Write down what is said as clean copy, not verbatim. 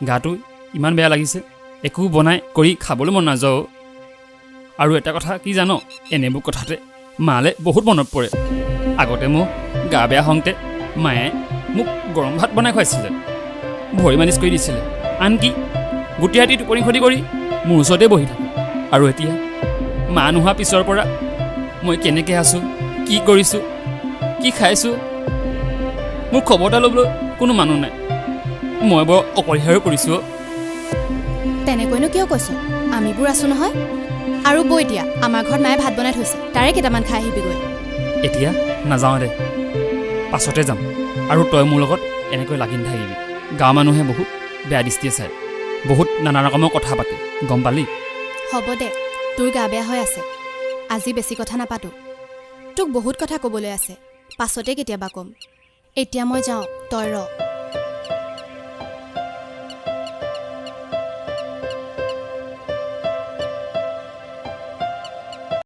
গাটো ইমান বেয়া লাগিছে একো বনাই কৰি খাবলৈ মন নাযাওঁ আৰু এটা কথা কি জানো এনেবোৰ কথাতে মালে বহুত মনত পৰে আগতে মোক গা বেয়া হওঁতে মায়ে মোক গৰম ভাত বনাই খুৱাইছিলে ভৰি মালিচ কৰি দিছিলে আনকি গোটেই ৰাতি টোপনি ক্ষতি কৰি মোৰ ওচৰতে বহি থাকে আৰু এতিয়া মা নোহোৱা পিছৰ পৰা মই কেনেকৈ আছোঁ কি কৰিছোঁ কি খাইছোঁ মোৰ খবৰ এটা ল'বলৈ কোনো মানুহ নাই মই বৰ অপৰিহাৰো কৰিছোঁ তেনেকৈনো কিয় কৈছ আমিবোৰ আছোঁ নহয় আৰু বৈ দিয়া আমাৰ ঘৰত মায়ে ভাত বনাই থৈছে তাৰে কেইটামান খাই আহিবিগৈ এতিয়া নাযাওঁ দে পাছতে যাম আৰু তই মোৰ লগত এনেকৈ লাগি নাথাকিবি গাঁৱৰ মানুহে বহুত বেয়া দৃষ্টিয়ে চায় বহুত নানা ৰকমৰ কথা পাতে গম পালি হ'ব দে তোৰ গা বেয়া হৈ আছে আজি বেছি কথা নাপাতো তোক বহুত কথা ক'বলৈ আছে পাছতে কেতিয়াবা ক'ম এতিয়া মই যাওঁ তই ৰ